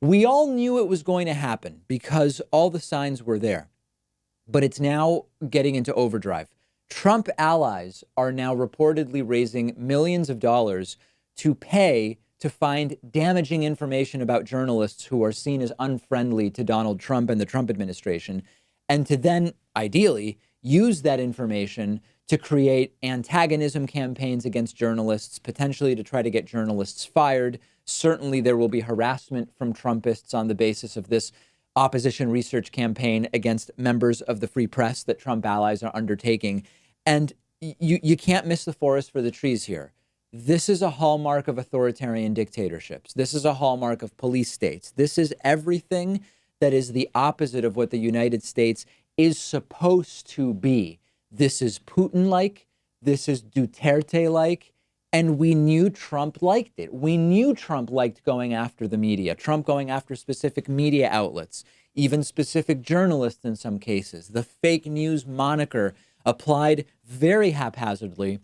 We all knew it was going to happen because all the signs were there, but it's now getting into overdrive. Trump allies are now reportedly raising millions of dollars to pay to find damaging information about journalists who are seen as unfriendly to Donald Trump and the Trump administration, and to then, ideally, use that information to create antagonism campaigns against journalists, potentially to try to get journalists fired. Certainly, there will be harassment from Trumpists on the basis of this opposition research campaign against members of the free press that Trump allies are undertaking. And you can't miss the forest for the trees here. This is a hallmark of authoritarian dictatorships. This is a hallmark of police states. This is everything that is the opposite of what the United States is supposed to be. This is Putin-like. This is Duterte-like. And we knew Trump liked it. We knew Trump liked going after the media, Trump going after specific media outlets, even specific journalists in some cases. The fake news moniker applied very haphazardly,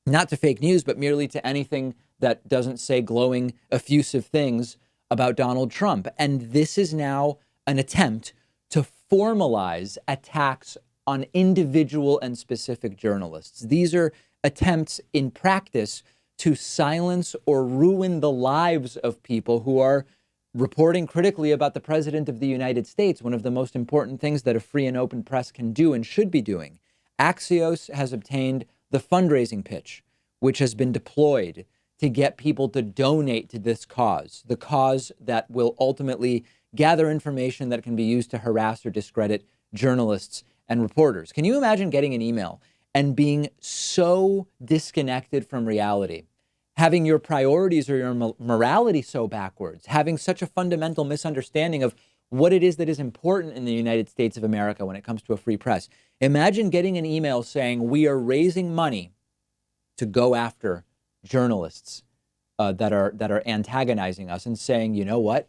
not to fake news, but merely to anything that doesn't say glowing, effusive things about Donald Trump. And this is now an attempt to formalize attacks on individual and specific journalists. These are attempts in practice to silence or ruin the lives of people who are reporting critically about the president of the United States, one of the most important things that a free and open press can do and should be doing. Axios has obtained the fundraising pitch, which has been deployed to get people to donate to this cause, the cause that will ultimately gather information that can be used to harass or discredit journalists and reporters. Can you imagine getting an email and being so disconnected from reality, having your priorities or your morality so backwards, having such a fundamental misunderstanding of what it is that is important in the United States of America when it comes to a free press? Imagine getting an email saying we are raising money to go after journalists that are antagonizing us, and saying, you know what,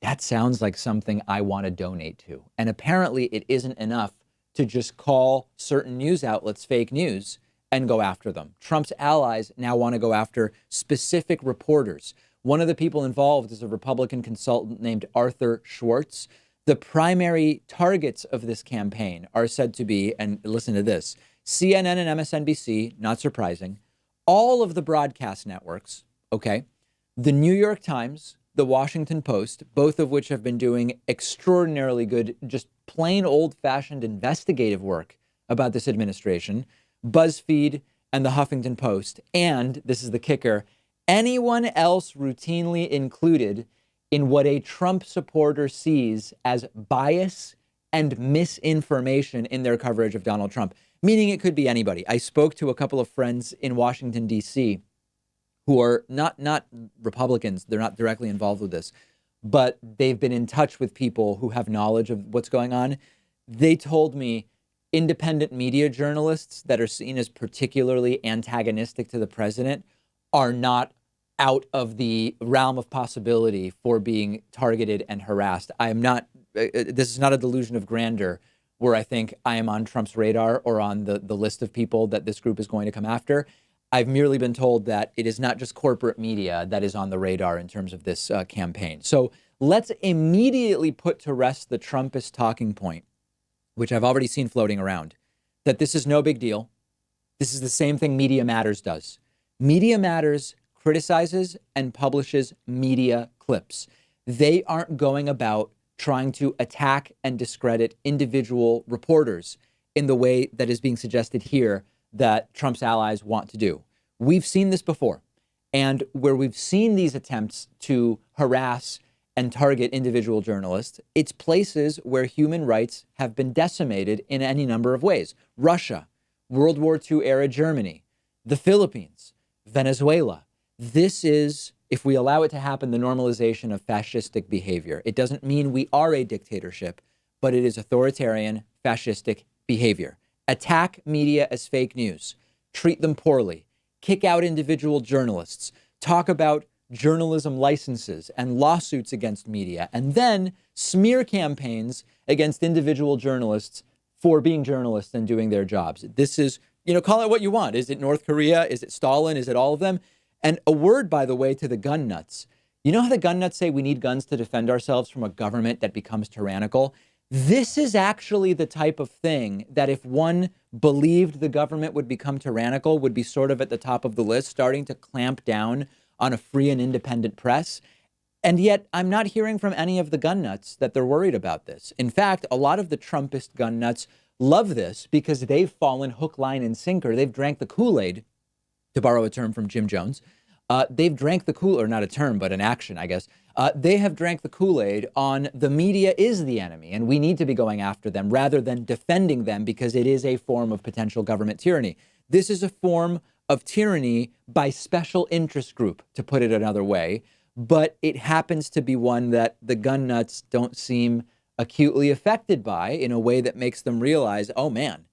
that sounds like something I want to donate to. And apparently it isn't enough to just call certain news outlets fake news and go after them. Trump's allies now want to go after specific reporters. One of the people involved is a Republican consultant named Arthur Schwartz. The primary targets of this campaign are said to be, and listen to this, CNN and MSNBC, not surprising, all of the broadcast networks, okay, the New York Times, the Washington Post, both of which have been doing extraordinarily good, just plain old-fashioned investigative work about this administration, BuzzFeed and the Huffington Post, and, this is the kicker, anyone else routinely included in what a Trump supporter sees as bias and misinformation in their coverage of Donald Trump, meaning it could be anybody. I spoke to a couple of friends in Washington, D.C., who are not Republicans. They're not directly involved with this, but they've been in touch with people who have knowledge of what's going on. They told me independent media journalists that are seen as particularly antagonistic to the president are not out of the realm of possibility for being targeted and harassed. I am not, this is not a delusion of grandeur where I think I am on Trump's radar or on the list of people that this group is going to come after. I've merely been told that it is not just corporate media that is on the radar in terms of this campaign. So let's immediately put to rest the Trumpist talking point, which I've already seen floating around, that this is no big deal. This is the same thing Media Matters does. Media Matters criticizes and publishes media clips. They aren't going about trying to attack and discredit individual reporters in the way that is being suggested here that Trump's allies want to do. We've seen this before. And where we've seen these attempts to harass and target individual journalists, it's places where human rights have been decimated in any number of ways. Russia, World War II era Germany, the Philippines, Venezuela. This is, if we allow it to happen, the normalization of fascistic behavior. It doesn't mean we are a dictatorship, but it is authoritarian, fascistic behavior. Attack media as fake news, treat them poorly, kick out individual journalists, talk about journalism licenses and lawsuits against media, and then smear campaigns against individual journalists for being journalists and doing their jobs. This is, call it what you want. Is it North Korea? Is it Stalin? Is it all of them? And a word, by the way, to the gun nuts. You know how the gun nuts say we need guns to defend ourselves from a government that becomes tyrannical? This is actually the type of thing that if one believed the government would become tyrannical, would be sort of at the top of the list, starting to clamp down on a free and independent press. And yet I'm not hearing from any of the gun nuts that they're worried about this. In fact, a lot of the Trumpist gun nuts love this because they've fallen hook, line, and sinker. They've drank the Kool-Aid, to borrow a term from Jim Jones. They've drank the Kool, or not a term, but an action, I guess. They have drank the Kool-Aid on the media is the enemy, and we need to be going after them rather than defending them because it is a form of potential government tyranny. This is a form of tyranny by special interest group, to put it another way, but it happens to be one that the gun nuts don't seem acutely affected by in a way that makes them realize, oh man,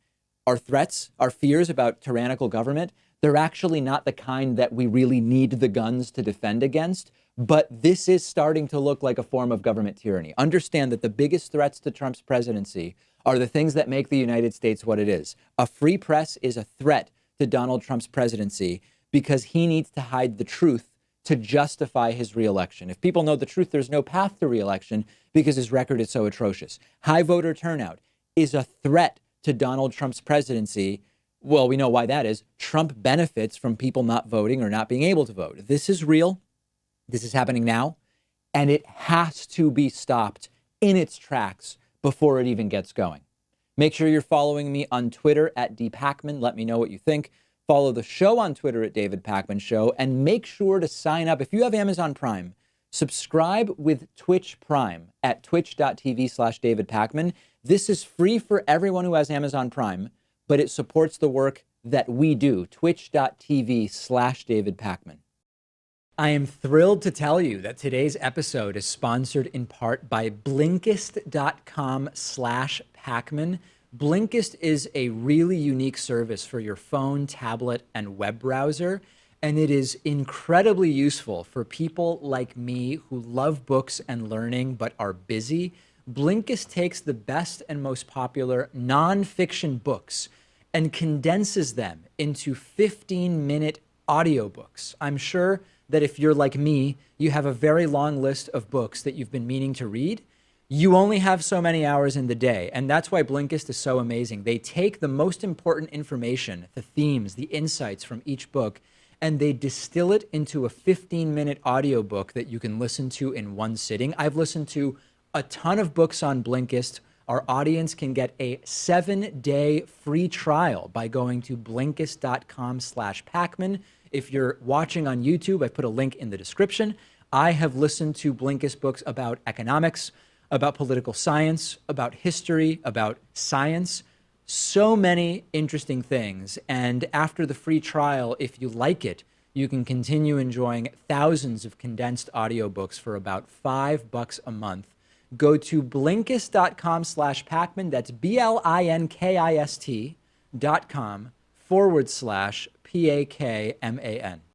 our threats, our fears about tyrannical government, they're actually not the kind that we really need the guns to defend against, but this is starting to look like a form of government tyranny. Understand that the biggest threats to Trump's presidency are the things that make the United States what it is. A free press is a threat to Donald Trump's presidency because he needs to hide the truth to justify his reelection. If people know the truth, there's no path to reelection because his record is so atrocious. High voter turnout is a threat to Donald Trump's presidency. Well, we know why that is. Trump benefits from people not voting or not being able to vote. This is real. This is happening now. And it has to be stopped in its tracks before it even gets going. Make sure you're following me on Twitter at @DPakman. Let me know what you think. Follow the show on Twitter at David Pakman Show. And make sure to sign up. If you have Amazon Prime, subscribe with Twitch Prime at twitch.tv/David Pakman. This is free for everyone who has Amazon Prime, but it supports the work that we do, twitch.tv/David Pakman. I am thrilled to tell you that today's episode is sponsored in part by Blinkist.com/Pakman. Blinkist is a really unique service for your phone, tablet, and web browser, and it is incredibly useful for people like me who love books and learning but are busy. Blinkist takes the best and most popular nonfiction books and condenses them into 15-minute audiobooks. I'm sure that if you're like me, you have a very long list of books that you've been meaning to read. You only have so many hours in the day, and that's why Blinkist is so amazing. They take the most important information, the themes, the insights from each book, and they distill it into a 15-minute audiobook that you can listen to in one sitting. I've listened to a ton of books on Blinkist. Our audience can get a 7-day free trial by going to Blinkist.com/Pakman. If you're watching on YouTube, I put a link in the description. I have listened to Blinkist books about economics, about political science, about history, about science, so many interesting things. And after the free trial, if you like it, you can continue enjoying thousands of condensed audiobooks for about $5 a month. Go to Blinkist.com/Pakman. That's BLINKIST.com/PAKMAN.